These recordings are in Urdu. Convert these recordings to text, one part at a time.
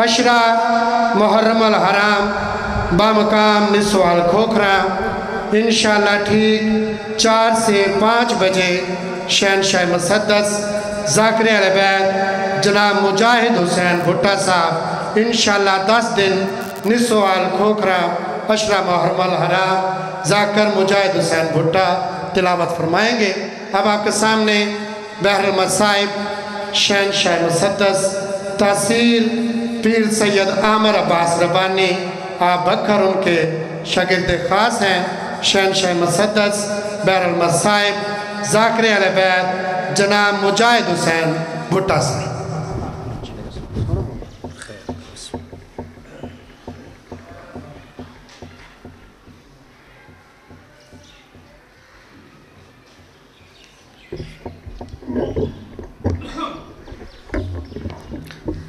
عشرہ محرم الحرام بامقام نسوال کھوکھرا انشاءاللہ ٹھیک 4 سے 5 بجے شہنشاہ مسدس ذاکر اہل بیت جناب مجاہد حسین بھٹا صاحب انشاءاللہ 10 دن نسوال کھوکھرا عشرہ محرم الحرام ذاکر مجاہد حسین بھٹا تلاوت فرمائیں گے۔ اب آپ کے سامنے بحر المصائب شہنشاہ مسدس تحصیل پیر سید عامر عباس ربانی آپ بکر ان کے شاگرد خاص ہیں۔ شہنشاہ مسدس بحر المصائب ذاکر اہل بیت جناب مجاہد حسین بھٹا صاحب۔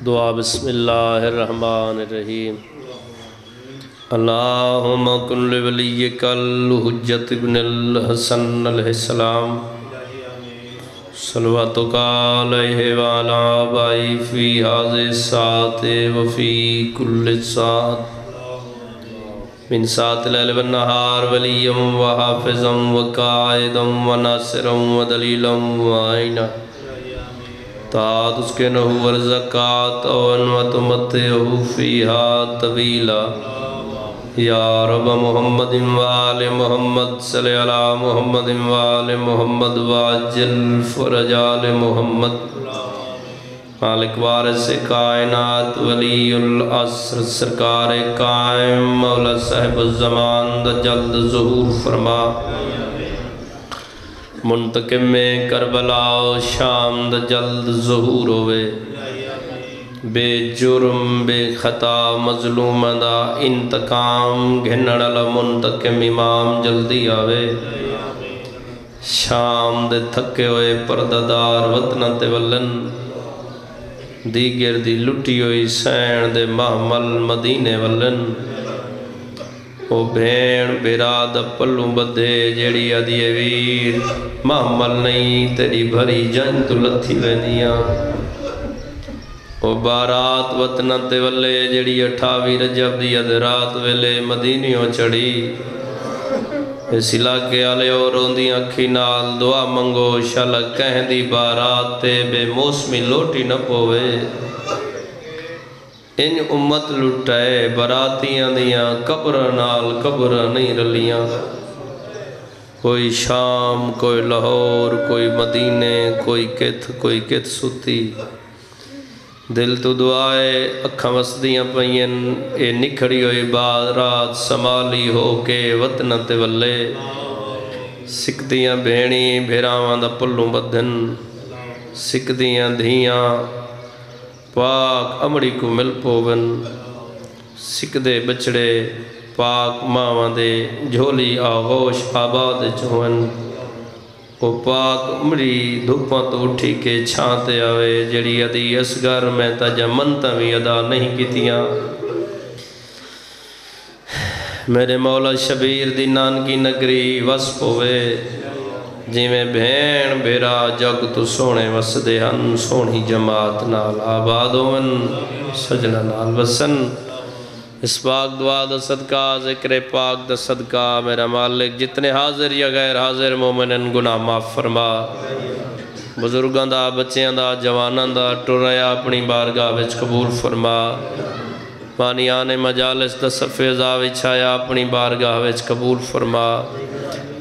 دعا بسم اللہ الرحمن الرحیم۔ اللہم کن لولیک الحجت ابن الحسن علیہ السلام صلواتک علیہ وعلی آبائی فی هذه الساعة وفی کل ساعة من ساعة اللیل والنہار ولیا وحافظا وقائدا وناصرا ودلیلا وعینا تعاد اس کے نحو ورزکات وتمتعہ فیہا طویلا یا رب محمد وآل محمد صلی علی محمد وآل محمد واجل فرجال محمد مالک وارث کائنات ولی العصر سرکار قائم مولا صاحب الزمان دا جلد ظہور فرما منتقم میں کربلا و شام دا جلد ظہور ہوئے بے جرم بے خطا مظلوم دا انتقام گھنڑا منتقم امام جلدی آوے شام دے تھکے ہوئے پرددار وطن تے ولن دیگر دی لٹی ہوئی سین دے محمل مدینے ولن او بھین براد پلوں بدھے جیڑی ادیے ویر محمل نہیں تیری بھری جن تو لتھی وینیاں او بارات وطن تے ولے جیڑی 28 رجب دی ادرات ویلے مدینیوں چڑھی اس علاقے آلے اور روندی اکھی نال دعا منگو شلق کہیں دی بارات تے بے موسمی لوٹی نہ پوے ان امت لٹائے براتیاں دیاں قبر نال قبر نہیں رلیاں کوئی شام کوئی لاہور کوئی مدینے کوئی کت ستی دل تو دعائے اکھاں وسدیاں پئین اے نکھڑی ہوئی بارات سمالی ہو کے وطن تے ولے سکدیاں بھینی بھیراواں دا پلوں بدھن سکدیاں دھیاں پاک امڑی کو مل پوون سکدے بچڑے پاک ماواں دے جھولی آغوش آباد چون وہ پاک امڑی دھوپاں تو اٹھی کے چھانتے آوے جڑی ادی اسگر میں تجا منتا بھی ادا نہیں کیتیاں میرے مولا شبیر دی نانکی نگری وصف ہوئے جی میں بھین بھیرا جگ تو سونے وسدے ہن سونی جماعت نال آباد ہومن سجنہ نال وسن اس پاک دعا دا صدقہ ذکر پاک دا صدقہ میرا مالک جتنے حاضر یا غیر حاضر مومنن گناہ معاف فرما بزرگاں دا بچیاں دا جواناں دا ٹریا اپنی بارگاہ وچ قبول فرما پانیان مجالس دا صفیزہ وچھایا اپنی بارگاہ وچ قبول فرما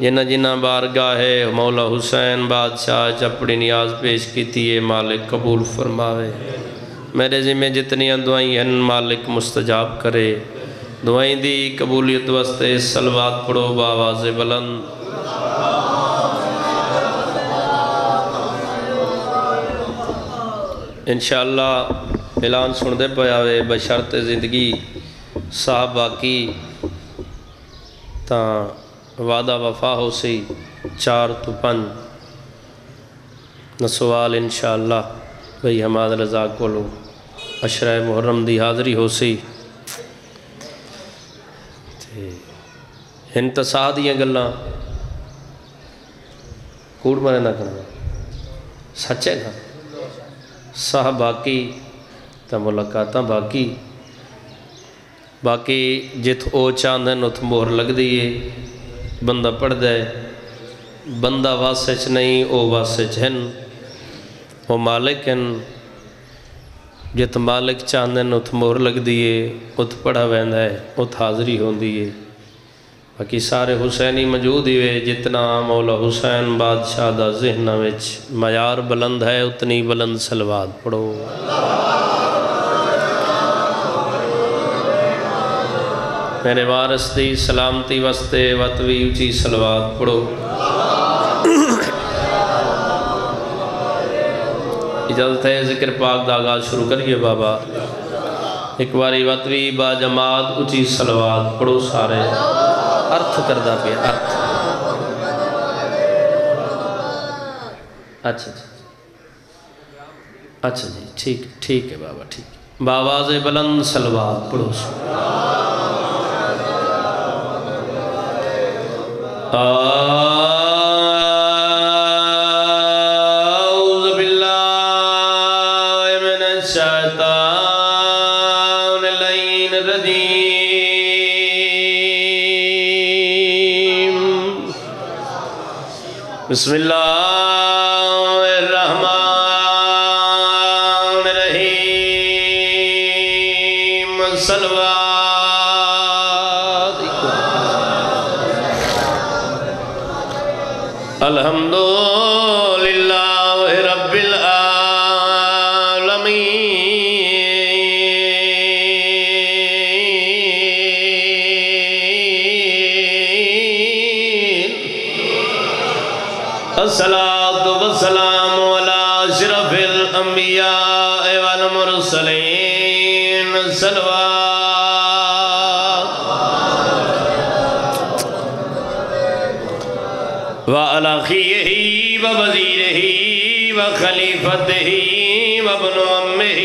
جنہ جنہ بارگاہ ہے مولا حسین بادشاہ اپنی نیاز پیش کیتی ہے مالک قبول فرماوے میرے ذمہ جتنی دعائیں ہیں مالک مستجاب کرے دعائیں دی قبولیت واسطے صلوات پڑھو بآواز بلند انشاءاللہ اعلان سن دے پایا وے بشرط زندگی صحابہ کی تاں وعدہ وفا ہو سی 4 تو 5 نسوال انشاءاللہ بھئی حماد رضا کولو عشرہ محرم دی حاضری ہو سی انتصاح دیاں گلاں کوڑ مرے نہ کرنا سچے نا صحابہ کی تو ملاقات باقی جت او چاہتے ہیں ات مہر لگ دیئے بندہ پڑھ دے بندہ واسے چ نہیں او واسے چ ہیں وہ مالک ہیں جت مالک چاہتے ہیں ات مہر لگ دیئے ات پڑھا ویندہ ہے ات حاضری ہون دیئے باقی سارے حسینی موجود ہوئے جتنا مولا حسین بادشاہ دا ذہنہ وچ معیار بلند ہے اتنی بلند صلوات پڑھو میرے وارث دی سلامتی واسطے وطوی اچھی صلوات پڑھو اجازت ہے ذکر پاک دا آغاز شروع کریے بابا ایک باری وطوی با جماعت اچھی صلوات پڑھو سارے ارتھ کردہ پہ ارتھ اچھا جی ٹھیک ہے بابا ٹھیک باواز بلند صلوات پڑھو اعوذ باللہ من الشیطان اللعین الرجیم بسم اللہ الرحمن الرحیم صلوات الحمدللہ رب العالمین الصلاة والسلام علی اشرف الانبیاء والمرسلین صلوات وعلى أخيه ووزيره وخليفته وابن أمه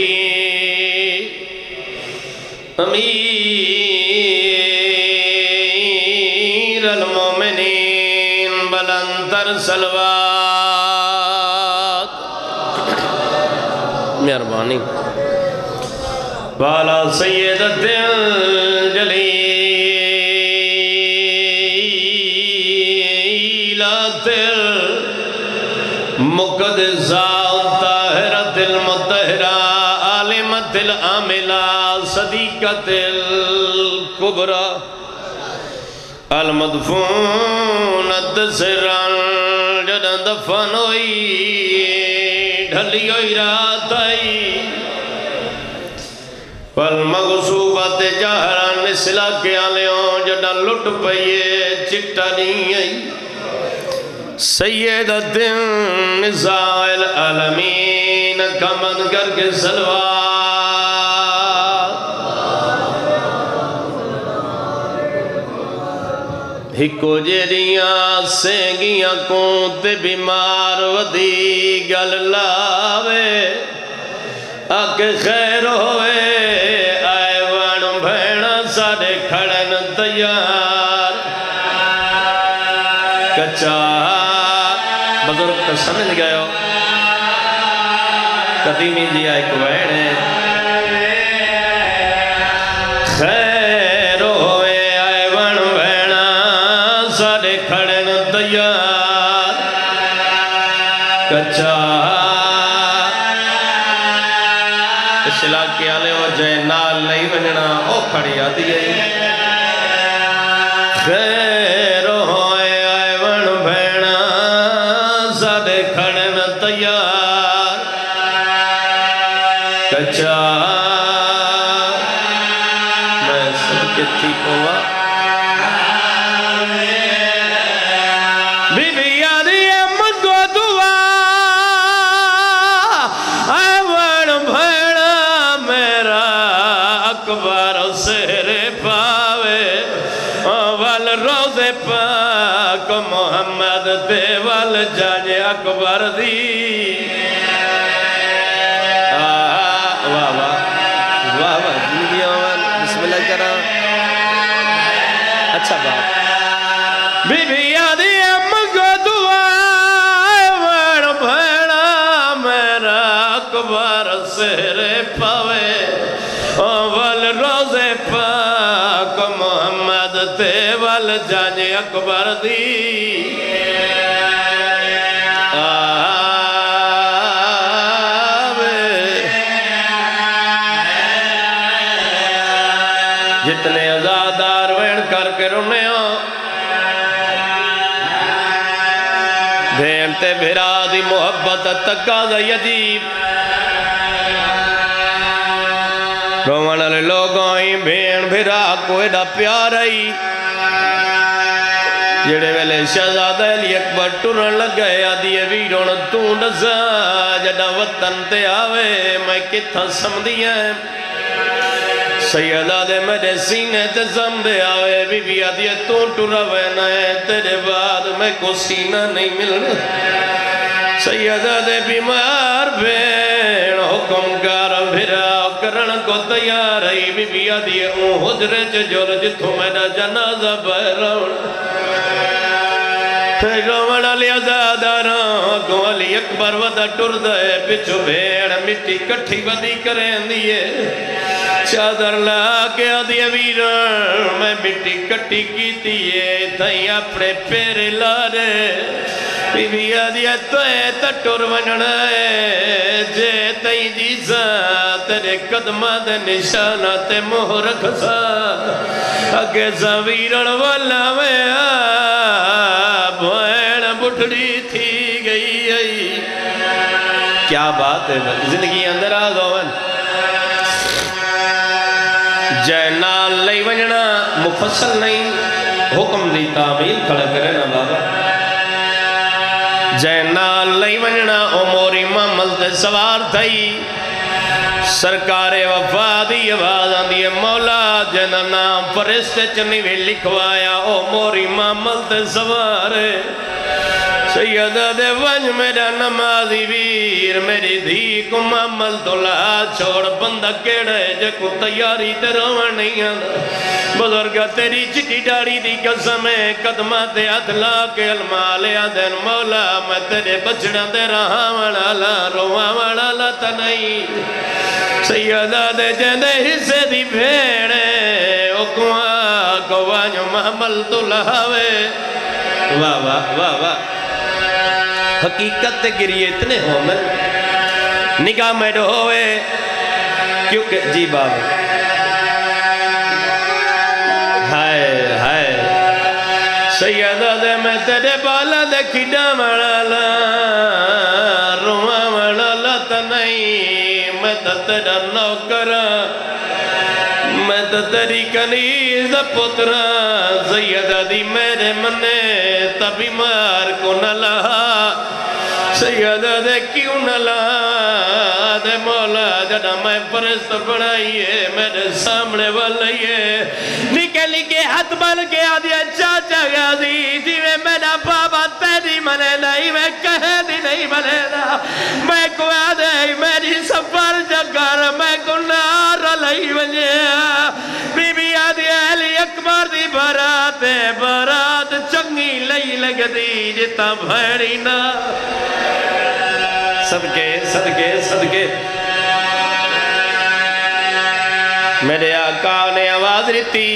أمير المؤمنين بلندر صلوات مہربانی وعلى سيدة الجليل مقدسات طاہرت المطہرہ عالمت العاملہ صدیقت الکبرى المدفونت سران جدن دفن ہوئی ڈھلی ہوئی رات آئی والمغصوبت جہران نسلا کے آلیوں جدن لٹ پئیے چکٹا نہیں آئی سیدت نساء العالمین کمند کر کے صلوات ہکو جیریاں سینگیاں کونتے بیمار ودی گل لاوے آکے خیر ہوئے آئے وان بھینا سارے کھڑن تیار کچا بزرگ تو سمجھ گئے ہو قدیمی دیا ایک ویڑے خیر ہوئے آئے ون ویڑا سارے کھڑن تیار کچا اس علاقے آلے ہو جائے نال نہیں بننا او کھڑی آتی ہے خیر ہوئے آئے ون ویڑا سارے کھڑن تیار کچا میں سب کے تھی پوا بی بی یاری احمد کو دعا اے ون بھیڑا میرا اکبر سر پاوے وال روز پاک محمد دے وال جاج اکبر دی اچھا بات بی بی یادی ام کو دعا وڑ بھیڑا میرا اکبر سہر پاوے ول روزے پاک محمد تے ول جاج اکبر دی جتنے ازادار وین کر کے رونے ہو بھین تے بھرا دی محبت تقاضا عجیب رومن والے لوگوں ہی بھین بھرا کوئی ڈا پیار ہی جڑے ویلے شہزادہ علی اکبر ٹرن لگ گئے آدھی ویرون تو نزا جڑا وطن تے آوے میں کتھا سمدھی ہیں سیدہ دے میرے سینے تے زمبے آوے بی بی آدھی تو ٹرا وینا ہے تیرے بعد میں کو سینہ نہیں ملنا سیدہ دے بیمار بین حکم کار بھرا کرن کو تیار ہے بی بی آدھی اون حجرے چ جور جتھو میرا جنازہ بہرون پھر رومن علی ازاداراں کو علی اکبر ودا ٹر دے پچھو بھیڑ مٹی کٹھی ودی کریں دیئے چادر لا کے آدھی ویران میں مٹی کٹھی کی دیئے تھیں اپنے پیرے لارے بی بی آدھی تو ٹر وننا ہے جے تیں جیسا تیرے قدمہ دے نشانہ تے مہر کھسا اگے سا ویران والا میں بھین بٹھڑی تھی گئی کیا بات ہے زندگی اندر آگوان جینال لئی ونجنا مفصل نہیں حکم دی تعمیل کھڑا کرے نا بابا جینال لئی ونجنا اموری معمل تے سوار تھئی سرکار وفادی آواز آندی مولا جنا نام فرشتے چنی بھی لکھوایا او موری معمل تے سوارے سیدہ دے ونج میرا نمازی ویر میری دھی کو معمل تو لا چھوڑ بندہ کیڑے جے کو تیاری تے روان نہیں آندا بزرگا تیری چٹی ڈاڑی دی قسمیں قدمہ تے ادلا کے المالے آدھن مولا میں تیرے بچڑا تے رہا وڑالا روا وڑالا تا نہیں سیدہ دے جندے حصے دی بھیڑے اکواں کو وانیو محمل تو لہاوے واہ واہ واہ واہ حقیقت تے گریے اتنے ہو من نگاہ میں ڈو ہوئے کیونکہ جی بابا ہائے ہائے سیدہ دے میں تیرے بالا دے کھڑا مڑالا رواں مڑالا تا نہیں میں تا تیرا نوکرا میں تا تیری کنیز پترا سیدہ دی میرے منے تا بیمار کو نہ لہا سیدہ دے کیوں نہ لہا دے مولا جڑا میں پرست بڑھائیے میرے سامنے والائیے نکلی کے ہاتھ بل کے آدھیا چاچا گازی جی میں میرا بابا تیری منے نہیں میں کہے دی نہیں منے نا میں کو آدھے میری سفر جگر میں کو نار لئی ونجے بی بی آدھیا علی اکبر دی برات چنگی لئی لگ دی جتا بھیڑی نا صدقے صدقے صدقے میرے آقا نے آواز رہتی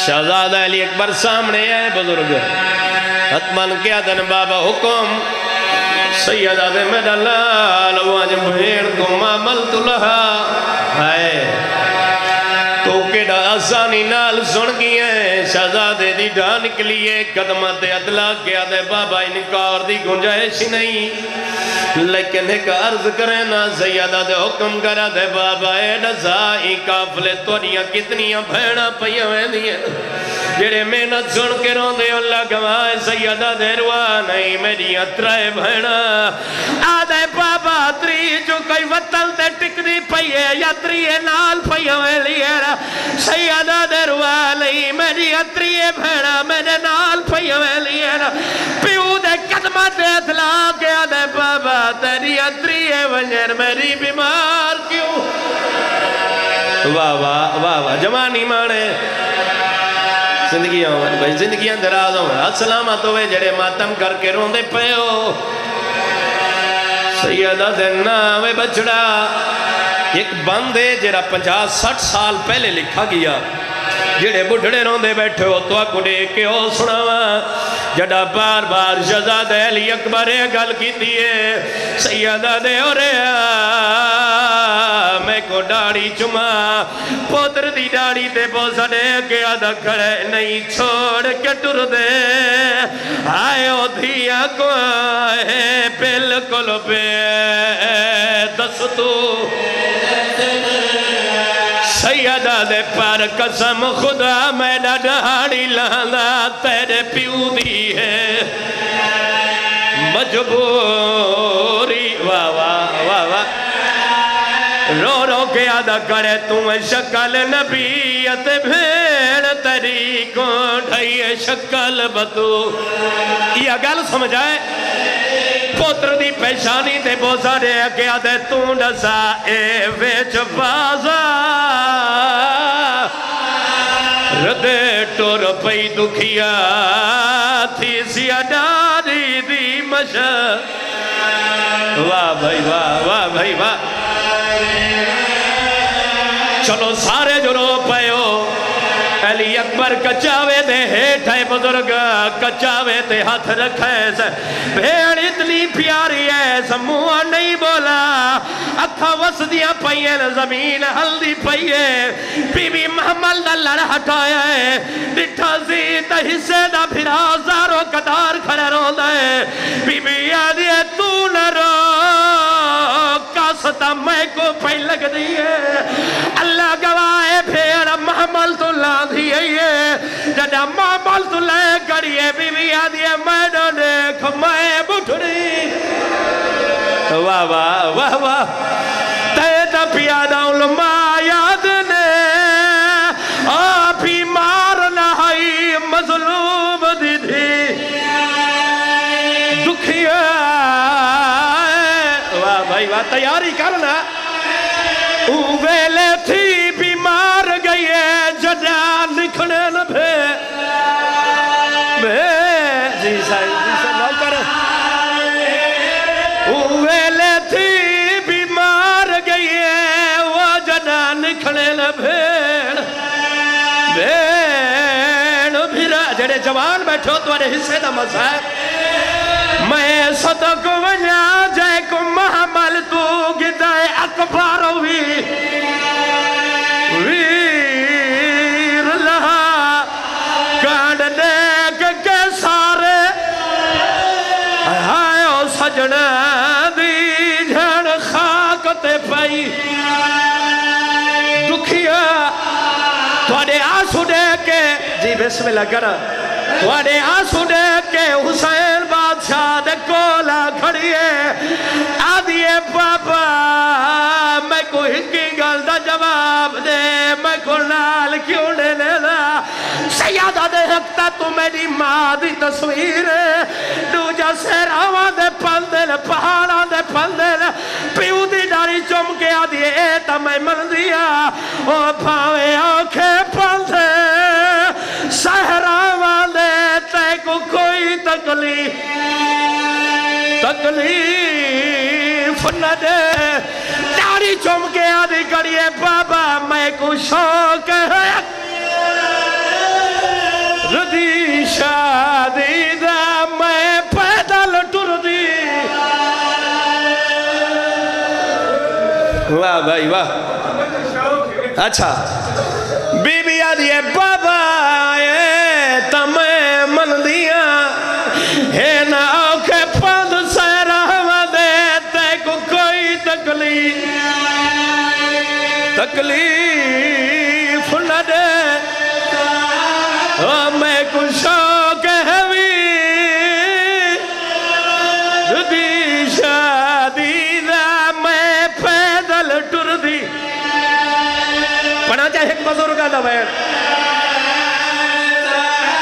شہزادہ علی اکبر سامنے ہے بزرگ حتمن کیا دن بابا حکم سیدہ دے میرا لال واج بھیڑ کو معمل تو لہا ہے تو کیڑا آسانی نال سن گئی ہے شہزادے دی ڈھا نکلیے قدمت ادلا کیا دے بابا انکار دی گنجائش نہیں لیکن ایک عرض کرے نا سیدہ دے حکم کرا دے بابا اے ڈزائی کافلے توڑیاں کتنیاں بھیڑا پہیاں میں دیئے جڑے محنت سن کے رون دے اللہ گواہ سیدہ دے روا نہیں میری اترائے بھیڑا آدھے بابا اتری جو کوئی وطن دے ٹکنی پہیے یا تریے نال پہیاں میں لیے سیدہ دے روا نہیں میری اتری بھیڑا میرے نال پہیاں میں لیے پیو دے قدمہ دے اتلا کے آدھے بابا تیری اتری ونجر میری بیمار کیوں واہ واہ واہ واہ جوانی مانے زندگی آمان بھائی زندگی اندر آدھوں السلامت ہوئے جڑے ماتم کر کے رون دے پہو سیدہ دے ناوے بچڑا ایک بندے جڑا 50-60 سال پہلے لکھا گیا جڑے بڑھڑے روندے بیٹھے ہو تو آکو دے کے ہو سناوا جڑا بار بار شہزادہ علی اکبر گل کی دیئے سیدہ دے ہو رہا میں کو ڈاڑی چما پوتر دی ڈاڑی تے بوسا دے کے آدھا کھڑے نہیں چھوڑ کے ٹر دے آئے ہو دھیا کو آئے بالکل بے دس تو سیدہ دے پر قسم خدا میں نہ ڈاڑی لانا تیرے پیو دی ہے مجبوری واہ واہ واہ واہ رو رو کے آدھا کرے تم شکل نبیت بھیڑ تری کو ڈھائیے شکل بتو یہ گل سمجھائے پوتر دی پیشانی تے بوزا دے کے آدھے توں ڈسا اے ویچ بازا ردے ٹور پئی دکھیا تھی سیا ڈاری دی مشا واہ بھائی واہ واہ بھائی واہ چلو سارے جو رو پئے ہو علی اکبر کچاوے دے ہیٹھے بزرگ کچاوے تے ہاتھ رکھے سے بھیڑ اتنی پیاری ہے سموہ نہیں بولا اکھا وسدیاں پئیے زمین ہلدی پئیے بی بی محمل دا لڑ ہٹایا ہے ڈٹھا زیدہ حصے دا پھرا زاروں قدار کھڑے رو دے بی بی یادی ہے تو نہ رو کاستا میں کو پہی لگ دیئے اللہ گواہ بھیڑ محمل تو لاندھی ہے جڑا محمل تو لے کریے بی بی یادی ہے میں نہ دیکھ میں بٹھڑی واہ واہ واہ واہ تیتا پیادہ علماء یاد نے آپی مارنا ہائی مظلوم دی تھی دکھیا واہ بھائی واہ تیاری کرنا اویلے تھی بیمار گئی ہے جڑا لکھنے نہ بھے جی سائن نو کر اویلے تھی بیمار گئی ہے وہ جڑا لکھنے نہ بھیڑ بھیڑ بھیرا جڑے جوان بیٹھو تو آنے حصے دا مذہب میں صدق ونیا جائے کو محمل تو گدائے اکبار ہوئی ویر لہا کانڈ دیکھ کے سارے آئے او سجنہ دی جھڑ خاک تے پائی دکھیا توڑے آنسو دے کے جی بسم اللہ کرا توڑے آنسو دے کے حسین بادشاہ دے کولا کھڑیے آدھیے بابا میں کو ہکی گل دا جواب دے میں کو نال کیوں نے لینا سیادہ دے حقتا تو میری ماں دی تصویر دو جا سیراوان دے پندل پہاڑاں دے پندل پیو دی ڈاری چم کے آدھیے ایتا میں من دیا او پھاوے آنکھیں پندے سہراوان دے تے کو کوئی تکلیف نہ دے ڈاری چم کے آدھی کریے بابا میں کو شوق ہے ردی شادی دا میں پیدل ٹر دی واہ بھائی واہ اچھا بی بی آدھی ہے بابا تمہیں من دیا ہے نا اوکھے پند سہرہ دے تے کو کوئی تکلیف نہ دے میں کو شوق ہے دی شادی دا میں پیدل ٹر دی پڑھا چاہے ایک بزرگا دا بیڑ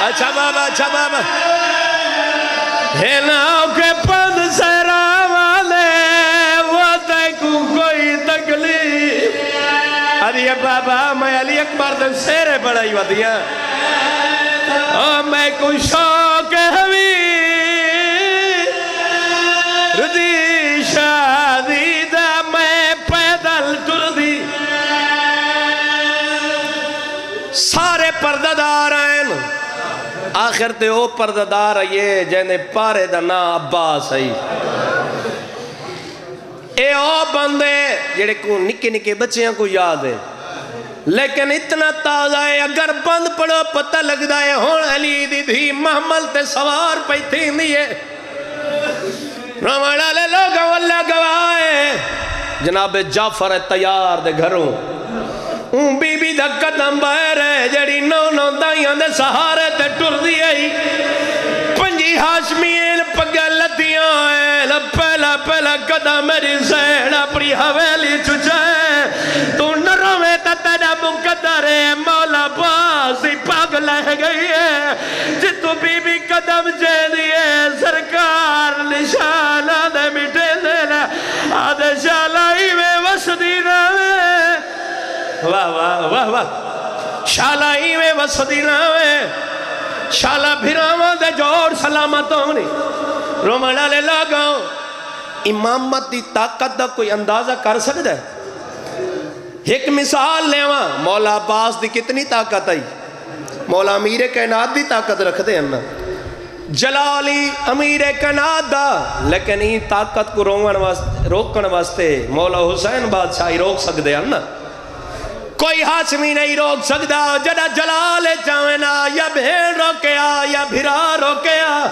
اچھا بابا ہے ناؤ کے پند سہرہ والے وہ تے کو کوئی تکلیف ادھیا بابا میں علی اکبر دے سیرے بڑھائی ودیا میں کو شوق ہوئی ردی شاہ پرددار ہیں آخر تے او پرددار آئیے جینے پارے دا نا عباس آئی اے او بندے جڑے کو نکے نکے بچیاں کو یاد ہے لیکن اتنا تازہ ہے اگر بند پڑھو پتہ لگ دائے ہون علی دی دھی محمل تے سوار پہ تھی دیئے رمڑا لے لوگا واللہ گوائے جناب جعفر تیار دے گھروں اون بی بی دا قدم باہر ہے جڑی نو دائیاں دے سہارے تے ٹر دیئے پنجی ہاشمین پگل لدیاں ہے پہلا قدم میری زین اپنی حویلی چچائے تو نروے تا تیرا مقدر ہے مولا باسی پاگ لہ گئی ہے جتو بی بی قدم جے دیئے سرکار نشانہ دے مٹے دے لے آدھے شالائی میں وسدی نوے واہ واہ واہ واہ شالائی میں وسدی نوے شالا بھراوہ دے جوڑ سلامت ہونی رومنہ لے لگاؤں امامت دی طاقت دا کوئی اندازہ کر سکتا ہے ایک مثال لیواں مولا عباس دی کتنی طاقت آئی مولا امیر کائنات دی طاقت رکھ دے انہا جلالی امیر کائنات دا لیکن ہی طاقت کو روکن واسطے مولا حسین بادشاہی روک سکتے انہا کوئی ہاشمی نہیں روک سکتا جڑا جلال چاہنا یا بھیڑ روکیا یا بھرا روکیا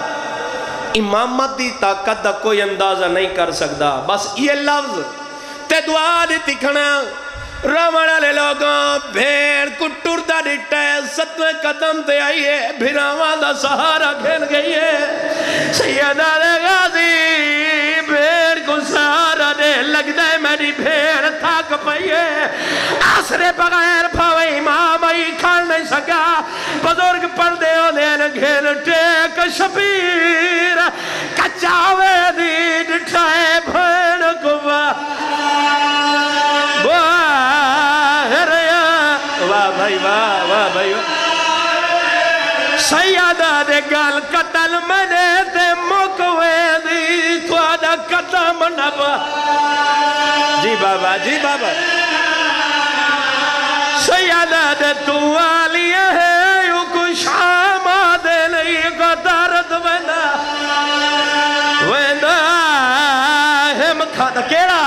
امامت دی طاقت دا کوئی اندازہ نہیں کر سکتا بس یہ لفظ تے دعا دی تکھنا رامڑا لے لوگاں بھیڑ کٹور دا ڈٹا ہے ستویں قدم تے آئی ہے بھراوان دا سہارا کھیل گئی ہے سیدہ دے غازی بھیڑ کو سہارا دے لگ دے میری بھیڑ تھاک پئی ہے آسرے بغیر پھاوے امام آئی کھال نہیں سکا بزرگ پردے ہونے گھیر ٹیک شبیر کچاوے دی ڈٹھائے بھیڑ کو واہ بھائی واہ بھائی سیادہ دے گال قتل میں نے تے مکوے دی تو آدھا قدم نبا جی بابا سیادہ دے تو آلیے ہے یو کو شام آدھے نہیں کو دارد ویندہ ہے مکھانا کیڑا